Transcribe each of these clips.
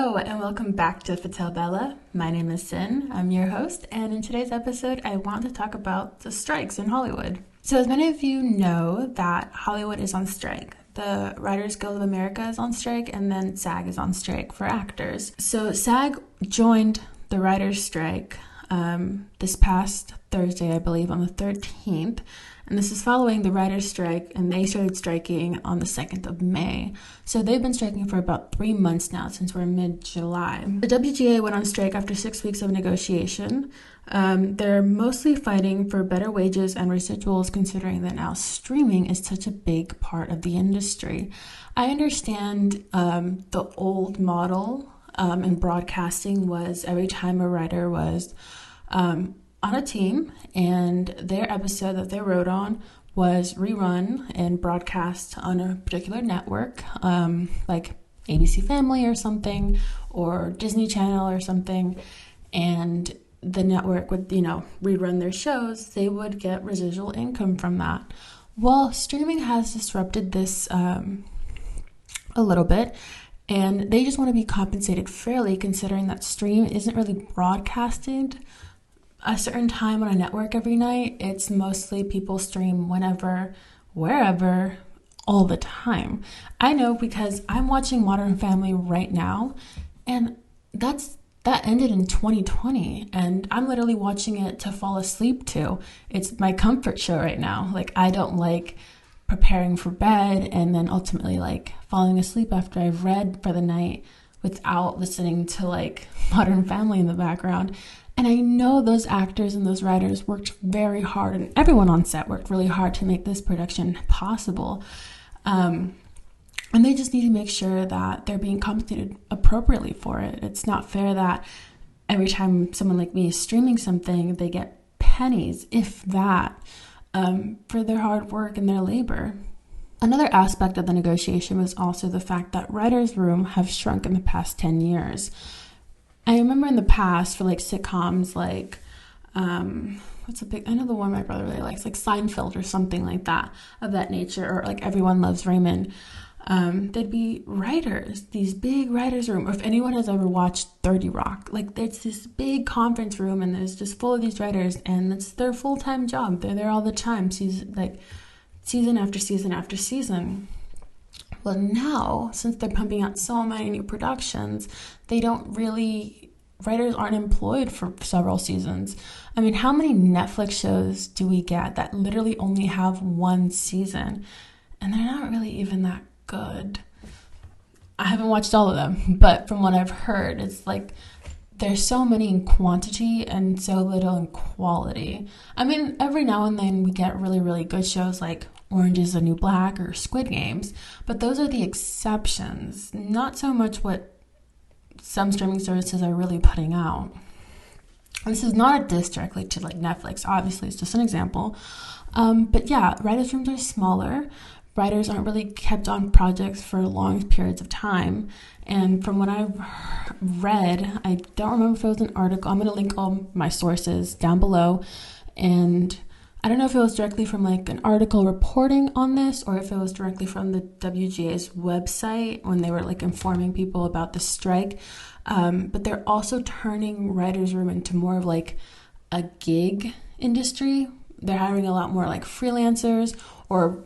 Hello and welcome back to Fatel Bella. My name is Sin. I'm your host, and in today's episode, I want to talk about the strikes in Hollywood. So, as many of you know, that Hollywood is on strike. The Writers Guild of America is on strike, and then SAG is on strike for actors. So, SAG joined the writers' strike this past Thursday, I believe, on the 13th. And this is following the writers' strike, and they started striking on the 2nd of May. So they've been striking for about 3 months now, since we're mid-July. The WGA went on strike after 6 weeks of negotiation. They're mostly fighting for better wages and residuals, considering that now streaming is such a big part of the industry. I understand the old model in broadcasting was every time a writer was on a team and their episode that they wrote on was rerun and broadcast on a particular network, like ABC Family or something, or Disney Channel or something, and the network would, rerun their shows. They would get residual income from that. Well, streaming has disrupted this a little bit, and they just want to be compensated fairly, considering that stream isn't really broadcasted a certain time on a network every night. It's mostly people stream whenever, wherever, all the time. I know because I'm watching Modern Family right now, and that ended in 2020, and I'm literally watching it to fall asleep to. It's my comfort show right now. Like, I don't like preparing for bed and then ultimately like falling asleep after I've read for the night without listening to like Modern Family in the background. And I know those actors and those writers worked very hard, and everyone on set worked really hard to make this production possible. And they just need to make sure that they're being compensated appropriately for it. It's not fair that every time someone like me is streaming something, they get pennies, if that, for their hard work and their labor. Another aspect of the negotiation was also the fact that writers' room have shrunk in the past 10 years. I remember in the past for like sitcoms like, I know the one my brother really likes, like Seinfeld or something like that, of that nature, or like Everyone Loves Raymond. There'd be writers, these big writers' room, or if anyone has ever watched 30 Rock, like there's this big conference room and there's just full of these writers, and it's their full-time job. They're there all the time, season after season after season. Well, now, since they're pumping out so many new productions, writers aren't employed for several seasons. I mean, how many Netflix shows do we get that literally only have one season? And they're not really even that good. I haven't watched all of them, but from what I've heard, it's like there's so many in quantity and so little in quality. I mean, every now and then we get really, really good shows like Orange is the New Black or Squid Games, but those are the exceptions, not so much what some streaming services are really putting out. This is not a diss directly to like Netflix, obviously, it's just an example. But yeah, writers' rooms are smaller. Writers aren't really kept on projects for long periods of time. And from what I've read, I don't remember if it was an article. I'm going to link all my sources down below. And I don't know if it was directly from like an article reporting on this, or if it was directly from the WGA's website when they were like informing people about the strike. But they're also turning writers' room into more of like a gig industry. They're hiring a lot more like freelancers, or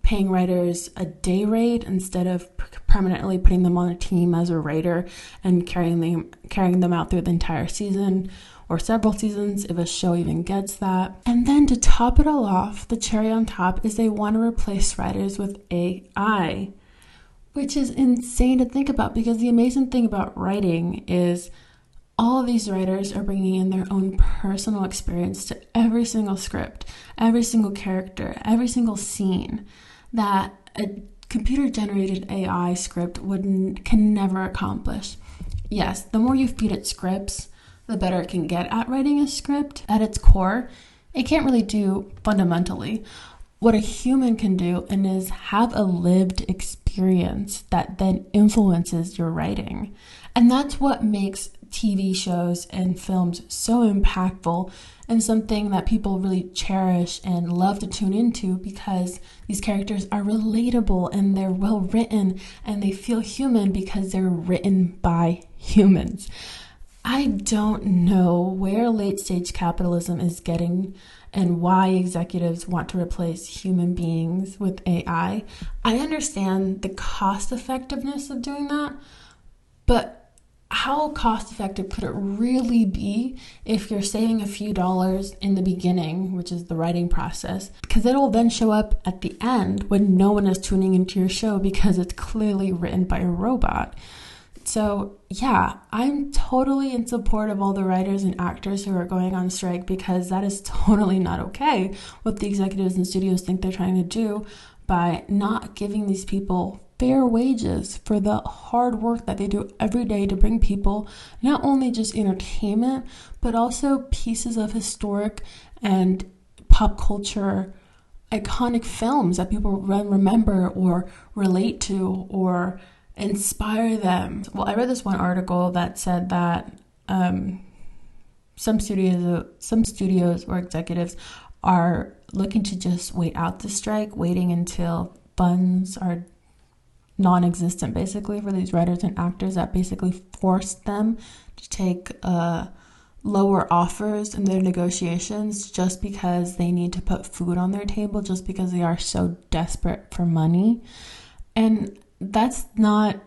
paying writers a day rate instead of permanently putting them on a team as a writer and carrying them out through the entire season or several seasons if a show even gets that. And then to top it all off, the cherry on top is they want to replace writers with AI, which is insane to think about, because the amazing thing about writing is all of these writers are bringing in their own personal experience to every single script, every single character, every single scene that a computer-generated AI script can never accomplish. Yes, the more you feed it scripts, the better it can get at writing a script. At its core, it can't really do fundamentally what a human can do, and is have a lived experience that then influences your writing. And that's what makes TV shows and films so impactful and something that people really cherish and love to tune into because these characters are relatable and they're well written and they feel human because they're written by humans. I don't know where late stage capitalism is getting and why executives want to replace human beings with AI. I understand the cost effectiveness of doing that, but how cost effective could it really be if you're saving a few dollars in the beginning, which is the writing process, because it'll then show up at the end when no one is tuning into your show because it's clearly written by a robot. So yeah, I'm totally in support of all the writers and actors who are going on strike because that is totally not okay what the executives and studios think they're trying to do by not giving these people fair wages for the hard work that they do every day to bring people not only just entertainment, but also pieces of historic and pop culture iconic films that people remember or relate to or inspire them. Well, I read this one article that said that some studios or executives are looking to just wait out the strike, waiting until funds are non-existent basically for these writers and actors that basically forced them to take lower offers in their negotiations just because they need to put food on their table, just because they are so desperate for money. And that's not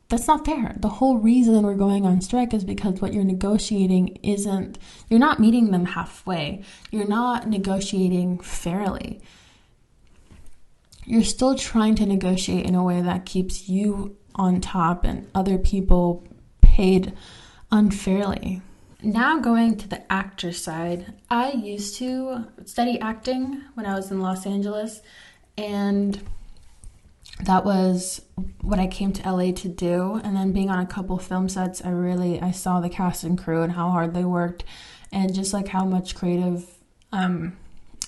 fair. The whole reason we're going on strike is because what you're negotiating you're not meeting them halfway. You're not negotiating fairly. You're still trying to negotiate in a way that keeps you on top and other people paid unfairly. Now going to the actor side, I used to study acting when I was in Los Angeles, and that was what I came to LA to do. And then being on a couple film sets, I saw the cast and crew and how hard they worked and just like how much creative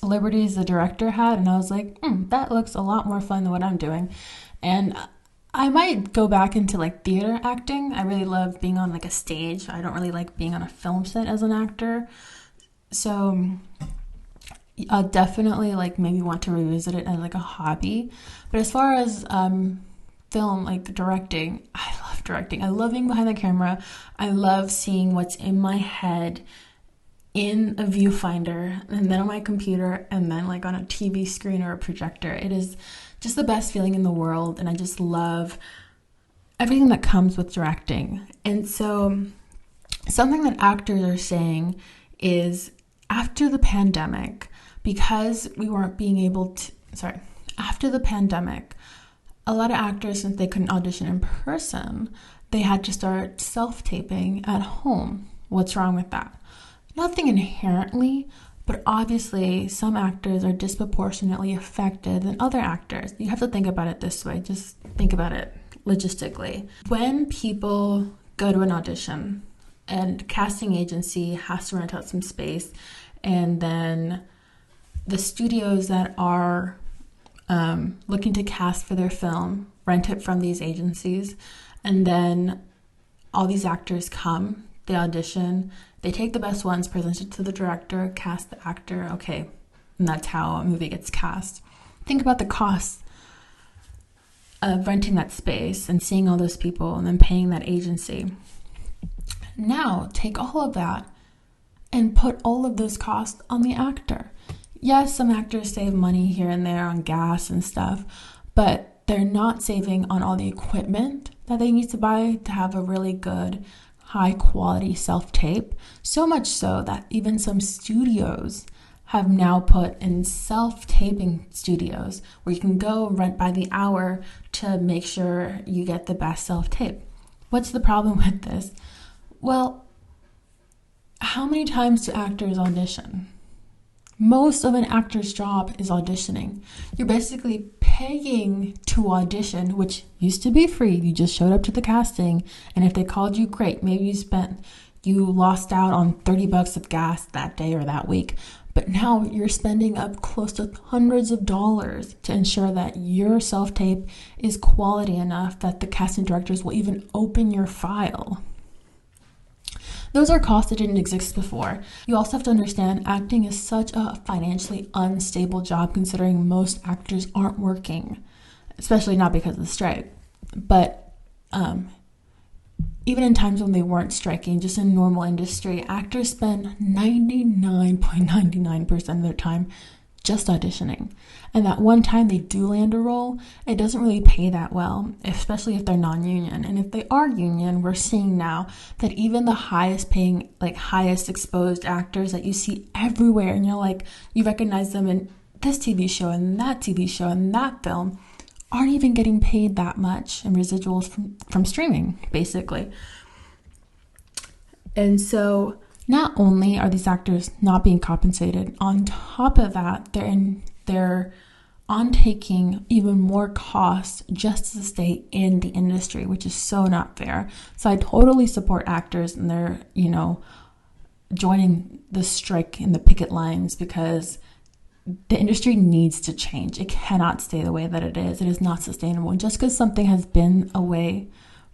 liberties the director had, and I was like, that looks a lot more fun than what I'm doing. And I might go back into like theater acting. I really love being on like a stage. I don't really like being on a film set as an actor. So I'll definitely like maybe want to revisit it as like a hobby. But as far as film, like directing, I love directing. I love being behind the camera. I love seeing what's in my head in a viewfinder and then on my computer and then like on a TV screen or a projector. It is just the best feeling in the world, and I just love everything that comes with directing. And so something that actors are saying is after the pandemic, because we weren't being able to, after the pandemic, a lot of actors, since they couldn't audition in person, they had to start self-taping at home. What's wrong with that? Nothing inherently, but obviously some actors are disproportionately affected than other actors. You have to think about it this way. Just think about it logistically. When people go to an audition and casting agency has to rent out some space, and then the studios that are looking to cast for their film rent it from these agencies, and then all these actors come, they audition, they take the best ones, present it to the director, cast the actor, okay, and that's how a movie gets cast. Think about the cost of renting that space and seeing all those people and then paying that agency. Now, take all of that and put all of those costs on the actor. Yes, some actors save money here and there on gas and stuff, but they're not saving on all the equipment that they need to buy to have a really good high quality self-tape, so much so that even some studios have now put in self-taping studios where you can go rent by the hour to make sure you get the best self-tape. What's the problem with this? Well, how many times do actors audition? Most of an actor's job is auditioning. You're basically paying to audition, which used to be free. You just showed up to the casting, and if they called you, great. Maybe you lost out on $30 of gas that day or that week. But now you're spending up close to hundreds of dollars to ensure that your self-tape is quality enough that the casting directors will even open your file. Those are costs that didn't exist before. You also have to understand acting is such a financially unstable job, considering most actors aren't working, especially not because of the strike. But even in times when they weren't striking, just in normal industry, actors spend 99.99% of their time just auditioning. And that one time they do land a role, it doesn't really pay that well, especially if they're non-union. And if they are union, we're seeing now that even the highest paying, like highest exposed actors that you see everywhere, and you're like, you recognize them in this TV show and that TV show and that film, aren't even getting paid that much in residuals from streaming, basically. And so not only are these actors not being compensated, on top of that, they're on taking even more costs just to stay in the industry, which is so not fair. So I totally support actors and they're, joining the strike in the picket lines, because the industry needs to change. It cannot stay the way that it is. It is not sustainable. And just because something has been away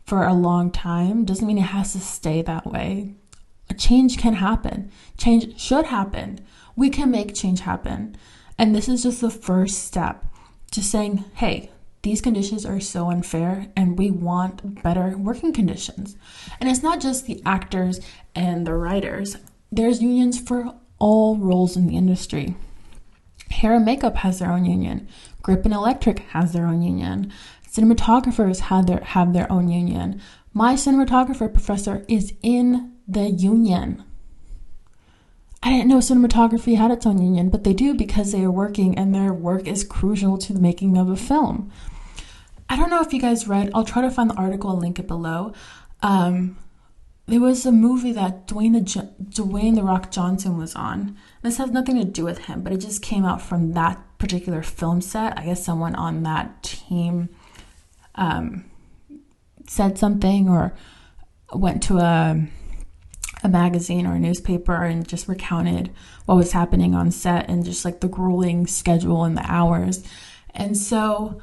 for a long time doesn't mean it has to stay that way. A change can happen. Change should happen. We can make change happen. And this is just the first step to saying, hey, these conditions are so unfair and we want better working conditions. And it's not just the actors and the writers. There's unions for all roles in the industry. Hair and makeup has their own union. Grip and electric has their own union. Cinematographers have their own union. My cinematographer professor is in the union. I didn't know cinematography had its own union, but they do, because they are working and their work is crucial to the making of a film. I don't know if you guys read, I'll try to find the article and link it below. There was a movie that Dwayne The Rock Johnson was on. This has nothing to do with him, but it just came out from that particular film set. I guess someone on that team said something or went to a magazine or a newspaper and just recounted what was happening on set and just like the grueling schedule and the hours. And so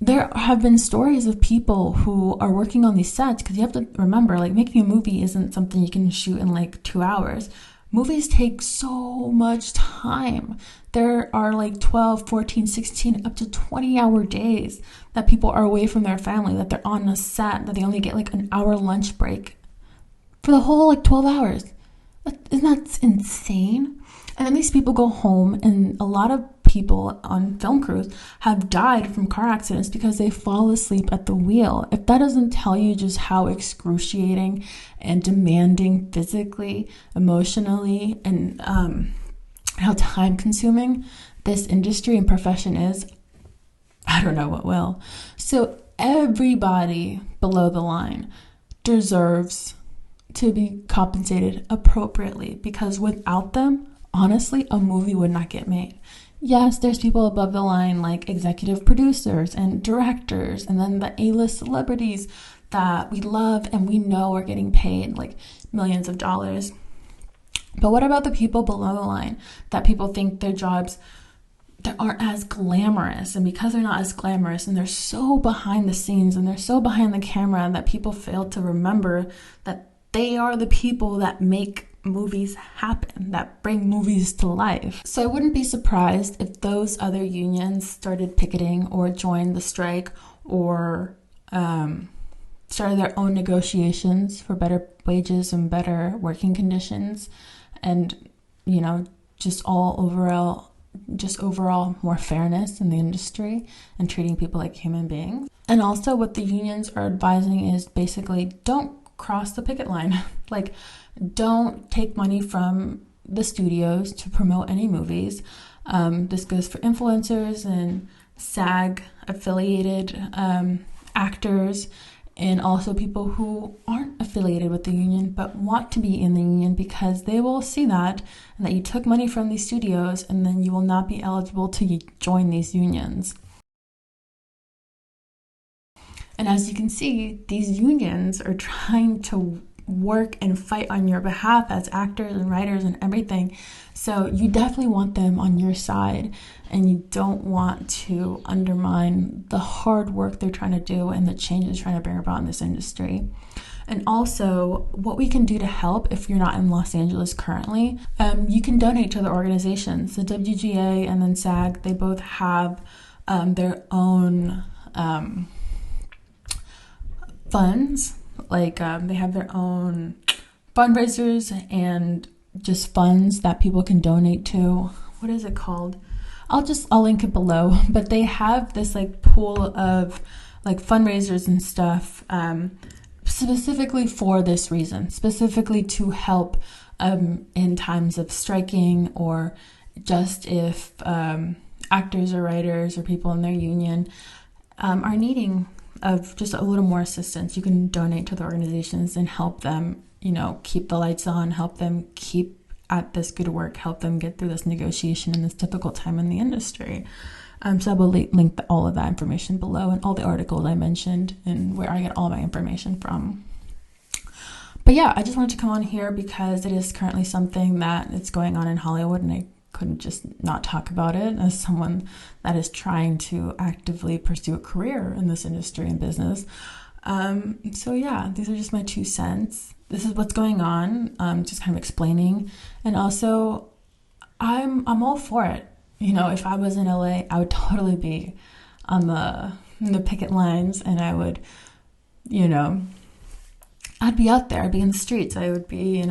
there have been stories of people who are working on these sets, because you have to remember, like, making a movie isn't something you can shoot in like 2 hours. Movies take so much time. There are like 12, 14, 16, up to 20-hour days that people are away from their family, that they're on a set, that they only get like an hour lunch break for the whole like 12 hours. Isn't that insane? And then these people go home, and a lot of people on film crews have died from car accidents because they fall asleep at the wheel. If that doesn't tell you just how excruciating and demanding physically, emotionally, and how time consuming this industry and profession is, I don't know what will. So everybody below the line deserves to be compensated appropriately, because without them, honestly, a movie would not get made. Yes, there's people above the line like executive producers and directors, and then the A-list celebrities that we love and we know are getting paid like millions of dollars. But what about the people below the line that people think their jobs that aren't as glamorous? And because they're not as glamorous and they're so behind the scenes and they're so behind the camera, that people fail to remember that they are the people that make movies happen, that bring movies to life. So I wouldn't be surprised if those other unions started picketing or joined the strike or started their own negotiations for better wages and better working conditions, and just overall more fairness in the industry and treating people like human beings. And also what the unions are advising is basically don't cross the picket line. Like, don't take money from the studios to promote any movies. This goes for influencers and SAG affiliated actors, and also people who aren't affiliated with the union but want to be in the union, because they will see that and that you took money from these studios, and then you will not be eligible to join these unions. And as you can see, these unions are trying to work and fight on your behalf as actors and writers and everything. So you definitely want them on your side, and you don't want to undermine the hard work they're trying to do and the changes they're trying to bring about in this industry. And also what we can do to help if you're not in Los Angeles currently. You can donate to the organizations. The WGA and then SAG, they both have their own funds. Like they have their own fundraisers and just funds that people can donate to. What is it called? I'll link it below, but they have this like pool of like fundraisers and stuff specifically for this reason, specifically to help in times of striking, or just if actors or writers or people in their union are needing of just a little more assistance. You can donate to the organizations and help them, keep the lights on, help them keep at this good work, help them get through this negotiation in this difficult time in the industry. So I will link all of that information below, and all the articles I mentioned and where I get all my information from. But yeah, I just wanted to come on here because it is currently something that is going on in Hollywood, and I couldn't just not talk about it as someone that is trying to actively pursue a career in this industry and business. So yeah, these are just my 2 cents. This is what's going on, just kind of explaining. And also, I'm all for it. If I was in LA, I would totally be on the picket lines, and I would, I'd be out there, I'd be in the streets, I would be,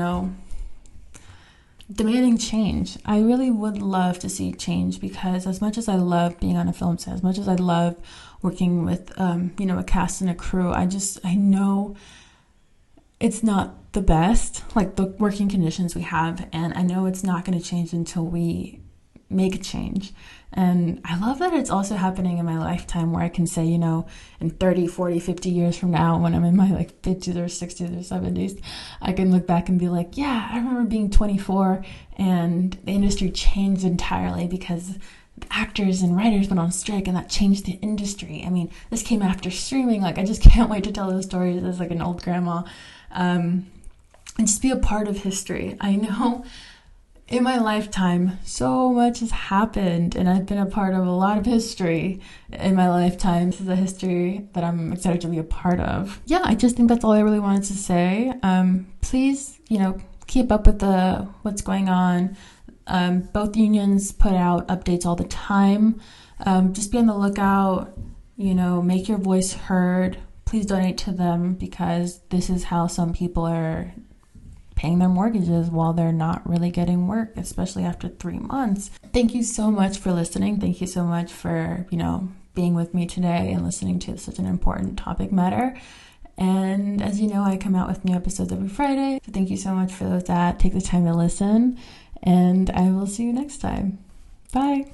demanding change. I really would love to see change, because as much as I love being on a film set, as much as I love working with, a cast and a crew, I know it's not the best, like the working conditions we have, and I know it's not going to change until we make a change. And I love that it's also happening in my lifetime, where I can say, in 30, 40, 50 years from now, when I'm in my 50s or 60s or 70s, I can look back and be like, yeah, I remember being 24 and the industry changed entirely because actors and writers went on strike, and that changed the industry. I mean, this came after streaming. I just can't wait to tell those stories as an old grandma, and just be a part of history. I know in my lifetime, so much has happened, and I've been a part of a lot of history in my lifetime. This is a history that I'm excited to be a part of. Yeah, I just think that's all I really wanted to say. Please, keep up with what's going on. Both unions put out updates all the time. Just be on the lookout, make your voice heard. Please donate to them, because this is how some people are paying their mortgages while they're not really getting work, especially after 3 months. Thank you so much for listening. Thank you so much for, being with me today and listening to such an important topic matter. And as you know, I come out with new episodes every Friday. So thank you so much for those that take the time to listen. And I will see you next time. Bye.